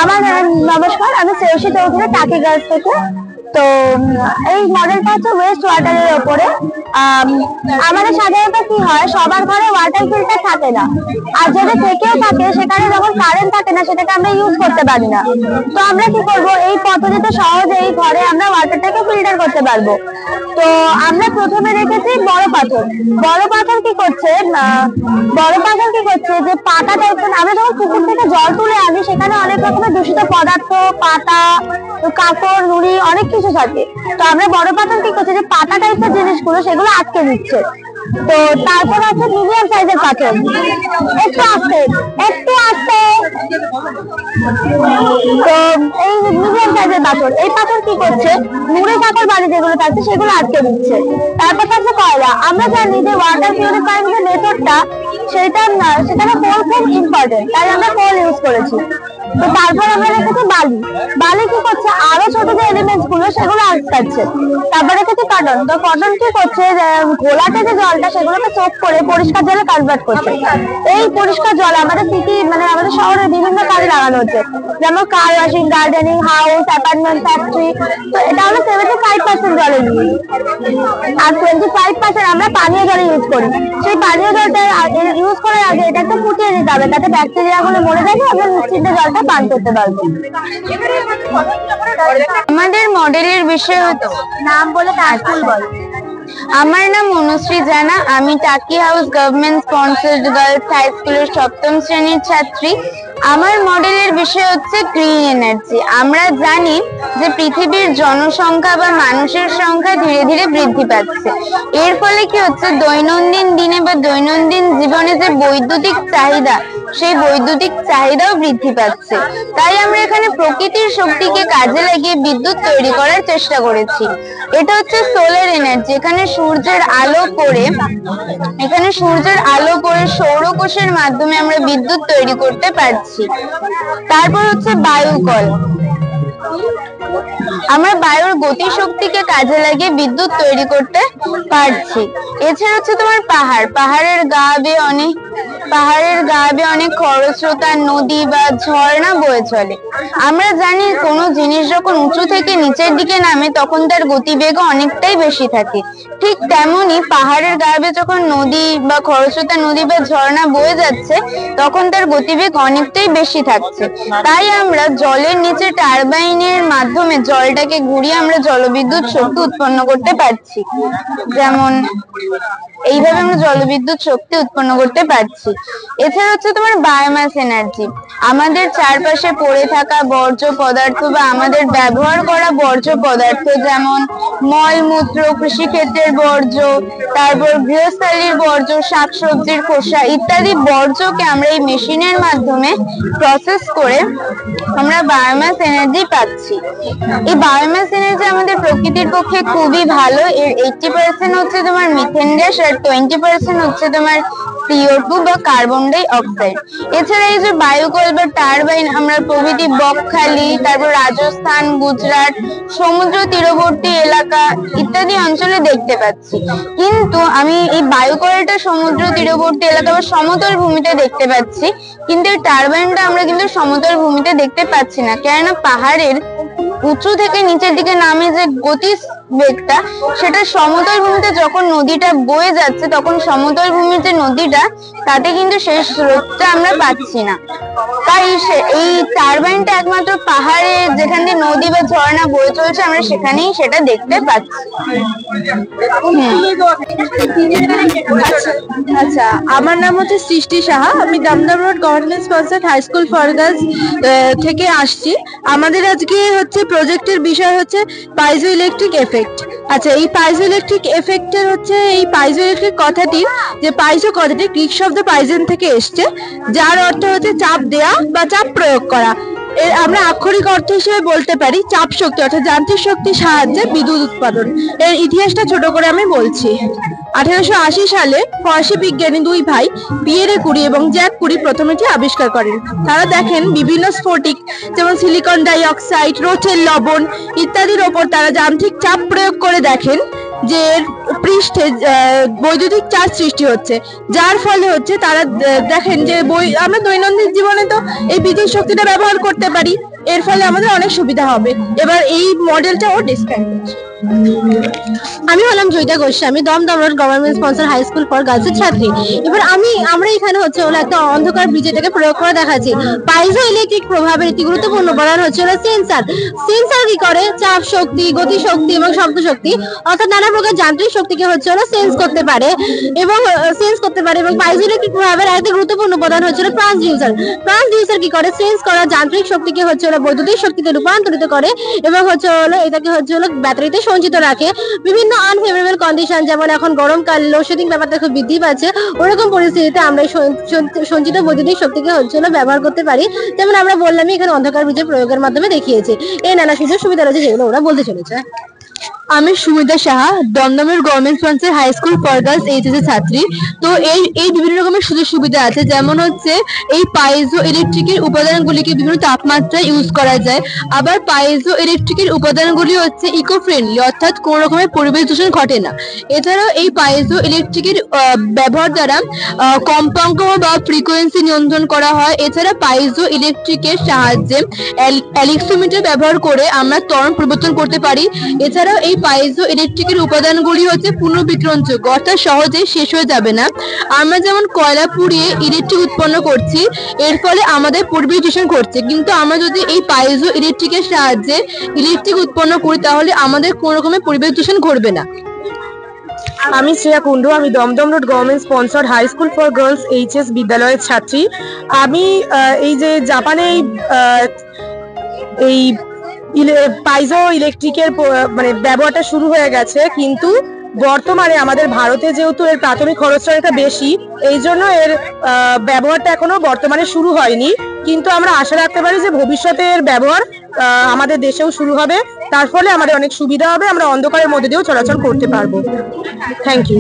আমার নমস্কার, আমি শ্রেয়সী চৌধুরী টাকি গার্লস থেকে। তো এই মডেলটা হচ্ছে ওয়েস্ট ওয়াটারের ওপরে। আমাদের সাধারণত কি হয়, সবার ঘরে ওয়াটার ফিল্টার থাকে না, আর যদি থেকেও থাকে সেখানে যখন কারেন্ট থাকে না সেটাকে আমরা ইউজ করতে পারি না। তো আমরা কি করব, এই পদ্ধতিতে সহজেই ঘরে আমরা ওয়াটারটাকে ফিল্টার করতে পারবো। তো আমরা প্রথমে রেখেছি বড় পাথর। বড় পাথর কি করছে, যে পাতা টাইপের, আমরা যখন পুকুর থেকে জল তুলে আনি সেখানে অনেক রকমের দূষিত পদার্থ, পাতা, কাপড়, নুড়ি অনেক কিছু থাকে। তো আমরা বড় পাথর কি করছে, যে পাতা টাইপের জিনিসগুলো সেগুলো আটকে দিচ্ছে। তো তারপর আছে মিডিয়াম সাইজের পাথর। একটু আস্তে তো এই মিডিয়াম সাইজের পাথর, এই পাথর কি করছে, নুড়ি কাপড় বাড়ি যেগুলো থাকছে সেগুলো আটকে দিচ্ছে। তারপর থাকছে কয়লা। আমরা জানি যে ওয়াটার পিউরিফাইং যে মেথডটা, সেখানে কোল খুব ইম্পর্টেন্ট, তাই আমরা কোল ইউজ করেছি। তো তারপর আমরা রেখেছি বালি। বালি কি করছে, আরো ছোট যে এলিমেন্টস গুলো সেগুলো আটকাচ্ছে। তারপর রেখেছি কটন। তো কটন কি করছে, ঘোলাটে যে জলটা সেগুলোকে চোখ করে পরিষ্কার জলে কনভার্ট করছে। এই পরিষ্কার জল আমাদের সিটি, মানে আমাদের শহরে বিভিন্ন কাজে লাগানো হচ্ছে, যেমন কার washing, gardening, house, apartment, factory. তো এটা হলো 75% জলের ইউজ, আর 25% আমরা পানীয় জলে ইউজ করি। সেই পানীয় জলটা ইউজ করার আগে এটাকে ফুটিয়ে নিতে হবে, তাতে ব্যাকটেরিয়া গুলো মরে যাবে, আমরা নিশ্চিন্তে জলটা পান করতে পারবো। আমাদের মডেলের বিষয় হচ্ছে, নাম বলে স্কুল বলো। আমার নাম অনুশ্রী জানা। আমি Taki house government sponsored girls high স্কুলের 7ম শ্রেণীর ছাত্রী। আমার মডেলের বিষয় হচ্ছে গ্রিন এনার্জি। আমরা জানি যে পৃথিবীর জনসংখ্যা বা মানুষের সংখ্যা ধীরে ধীরে বৃদ্ধি পাচ্ছে। এর ফলে কি হচ্ছে, দৈনন্দিন দিনে বা দৈনন্দিন জীবনে যে বৈদ্যুতিক চাহিদা, সেই বৈদ্যুতিক চাহিদাও বৃদ্ধি পাচ্ছে। তাই আমরা এখানে প্রকৃতির শক্তিকে কাজে লাগিয়ে বিদ্যুৎ তৈরি করার চেষ্টা করেছি। এটা হচ্ছে সোলার এনার্জি। এখানে সূর্যের আলো পড়ে সৌরকোষের মাধ্যমে আমরা বিদ্যুৎ তৈরি করতে পারছি। তারপর হচ্ছে বায়ুকল। আমরা বায়ুর গতিশক্তিকে কাজে লাগিয়ে বিদ্যুৎ তৈরি করতে পারছি। এছাড়া হচ্ছে তোমার পাহাড়ের গা বেয়ে অনেক খরস্রোতা নদী বা ঝর্ণা বয়ে চলে। আমরা জানি কোনো জিনিস যখন উঁচু থেকে নিচের দিকে নামে তখন তার গতিবেগ অনেকটাই বেশি থাকে। ঠিক তেমনি পাহাড়ের গা বেয়ে যখন নদী বা খরস্রোতা নদী বা ঝর্ণা বয়ে যাচ্ছে তখন তার গতিবেগ অনেকটাই বেশি থাকছে। তাই আমরা জলের নিচে টারবাইনের মাধ্যমে জলটাকে ঘুরিয়ে আমরা জলবিদ্যুৎ শক্তি উৎপন্ন করতে পারছি। যেমন এইভাবে আমরা জলবিদ্যুৎ শক্তি উৎপন্ন করতে পারছি। এছাড়া হচ্ছে তোমার বায়োমাস এনার্জি। আমাদের চারপাশে পড়ে থাকা বর্জ্য পদার্থ বা আমাদের ব্যবহার করা বর্জ্য পদার্থ, যেমন মলমূত্র, কৃষিক্ষেত্রের বর্জ্য, তারপর গৃহস্থালির বর্জ্য, শাকসবজির খোসা ইত্যাদি বর্জ্যকে আমরা এই মেশিনের মাধ্যমে প্রসেস করে আমরা বায়োমাস এনার্জি পাচ্ছি। এই বায়োমাস এনার্জি আমাদের প্রকৃতির পক্ষে খুবই ভালো। এর 80% হচ্ছে তোমার মিথেন গ্যাস, আর 20% হচ্ছে তোমার CO2 বা কার্বন ডাই অক্সাইড। এছাড়া এই যে বায়ুকল বা টারবাইন আমরা প্রভৃতি বকখালি, তারপর রাজস্থান, গুজরাট, সমুদ্র তীরবর্তী এলাকা ইত্যাদি অঞ্চলে দেখতে পাচ্ছি। কিন্তু আমি এই বায়ুকলটা সমুদ্র তীরবর্তী এলাকা বা সমতল ভূমিতে দেখতে পাচ্ছি, কিন্তু এই টারবাইনটা আমরা কিন্তু সমতল ভূমিতে দেখতে পাচ্ছি না। কেননা পাহাড়ের উঁচু থেকে নিচের দিকে নামে যে গতিবেগটা, সেটা সমতল ভূমিতে যখন নদীটা বয়ে যাচ্ছে তখন সমতল ভূমির যে নদীটা, তাতে কিন্তু সেই স্রোতটা আমরা পাচ্ছি না। তাই এই টারবাইনটা একমাত্র পাহাড়ে যেখান দিয়ে নদী বা ঝর্ণা বয়ে চলছে আমরা সেখানেই সেটা দেখতে পাচ্ছি। আচ্ছা, আমার নাম হচ্ছে সৃষ্টি সাহা। আমি Dumdum road government sponsored high school for girls থেকে আসছি। আমাদের আজকে হচ্ছে প্রজেক্টের বিষয় হচ্ছে পাইজো ইলেকট্রিক এফেক্ট। আচ্ছা, এই পাইজো ইলেকট্রিক এফেক্টের হচ্ছে এই পাইজো ইলেকট্রিক কথাটি, যে পাইজো কথাটি গ্রিক শব্দ পাইজন থেকে এসছে, যার অর্থ হচ্ছে চাপ দেয়া বা চাপ প্রয়োগ করা। এর আমরা আক্ষরিক অর্থ হিসেবে বলতে পারি চাপ শক্তি, অর্থাৎ যান্ত্রিক শক্তির সাহায্যে বিদ্যুৎ উৎপাদন। এর ইতিহাসটা ছোট করে আমি বলছি। 1880 সালে ফরাসি বিজ্ঞানী দুই ভাই পিয়েরে কুরি এবং জ্যাক কুরি প্রথম এটি আবিষ্কার করেন। তারা দেখেন বিভিন্ন স্ফটিক, যেমন সিলিকন ডাই অক্সাইড, রোথের লবণ ইত্যাদির ওপর তারা যান্ত্রিক চাপ প্রয়োগ করে দেখেন যে এর পৃষ্ঠে বৈদ্যুতিক চার্জ সৃষ্টি হচ্ছে, যার ফলে হচ্ছে তারা দেখেন যে আমরা দৈনন্দিন জীবনে তো এই বিদ্যুৎ শক্তিটা ব্যবহার করতে পারি, এর ফলে আমাদের অনেক সুবিধা হবে। এবার এই মডেলটা ও ডিসক্রাইব করছে। আমি হলাম Joyita Goswami, Dumdum road government sponsor high school for গার্লসের ছাত্রী। এবার আমরা এখানে হচ্ছে হলো একটা অন্ধকার ব্রিজেটাকে প্রয়োগ করে দেখাচ্ছি। পাইজো ইলেকট্রিক প্রভাবের একটি গুরুত্বপূর্ণ উপাদান হচ্ছে হলো সেন্সার। সেন্সার কি করে? চাপ শক্তি, গতি শক্তি এবং শব্দ শক্তি অর্থাৎ নানা প্রকার যান্ত্রিক শক্তিকে হচ্ছে হলো সেন্স করতে পারে এবং পাইজো ইলেকট্রিক প্রভাবের একটা গুরুত্বপূর্ণ উপাদান হচ্ছে হলো ট্রান্সডিউসার। ট্রান্সডিউসার কি করে? সেন্স করা যান্ত্রিক শক্তিকে হচ্ছে হলো বৈদ্যুতিক শক্তিতে রূপান্তরিত করে এবং হচ্ছে হলো এটাকে হচ্ছে হলো ব্যাটারিতে সঞ্চিত রাখে। বিভিন্ন আনফেভারেবল কন্ডিশন, যেমন এখন গরমকাল লোডশেডিং ব্যাপারটা খুব বৃদ্ধি পাচ্ছে, ওরকম পরিস্থিতিতে আমরা এই সঞ্চিত বৈদ্যুতিক শক্তিকে হচ্ছে হলো ব্যবহার করতে পারি। যেমন আমরা বললামই এখানে অন্ধকার বীজের প্রয়োগের মাধ্যমে দেখিয়েছি। এই নানা সুযোগ সুবিধা রয়েছে যেগুলো ওরা বলতে চলেছে। আমি সুমিতা সাহা, দমদমের government sponsor high school for girls HS এর ছাত্রী। তো এই বিভিন্ন রকমের সুযোগ সুবিধা আছে, যেমন হচ্ছে এই পাইজো ইলেকট্রিকের উপাদানগুলিকে বিভিন্ন তাপমাত্রায় ইউজ করা যায়। আবার পাইজো ইলেকট্রিকের উপাদানগুলি হচ্ছে ইকো ফ্রেন্ডলি, অর্থাৎ কোনো রকমের পরিবেশ দূষণ ঘটে না। এছাড়াও এই পাইজো ইলেকট্রিকের ব্যবহার দ্বারা কম্পাঙ্ক বা ফ্রিকোয়েন্সি নিয়ন্ত্রণ করা হয়। এছাড়া পাইজো ইলেকট্রিকের সাহায্যে অ্যালিক্সোমিটার ব্যবহার করে আমরা ত্বরণ পরিবর্তন করতে পারি। এছাড়াও এই পাইজো ইলেকট্রিকের উপাদানগুলি হচ্ছে পুনর্বিকিরণযোগ্য, অর্থাৎ সহজে শেষ হয়ে যাবে না। আমরা যেমন কয়লা পুড়িয়ে ইলেকট্রিক উৎপন্ন করছি, এর ফলে আমাদের পরিবেশ দূষণ ঘটছে, কিন্তু আমরা যদি এই পাইজো ইলেকট্রিকের সাহায্যে ইলেকট্রিক উৎপন্ন করি তাহলে আমাদের কোনো রকমের পরিবেশ দূষণ ঘটবে না। আমি শ্রেয়া কুন্ডু, আমি Dumdum road government sponsored high school for girls HS বিদ্যালয়ের ছাত্রী। আমি এই যে জাপানে এই পাইজো ইলেকট্রিকের মানে ব্যবহারটা শুরু হয়ে গেছে, কিন্তু বর্তমানে আমাদের ভারতে যেহেতু এর প্রাথমিক খরচটা অনেকটা বেশি, এই জন্য এর ব্যবহারটা এখনো বর্তমানে শুরু হয়নি। কিন্তু আমরা আশা রাখতে পারি যে ভবিষ্যতে এর ব্যবহার আমাদের দেশেও শুরু হবে, তার ফলে আমাদের অনেক সুবিধা হবে, আমরা অন্ধকারের মধ্যে দিয়েও চলাচল করতে পারবো। Thank you.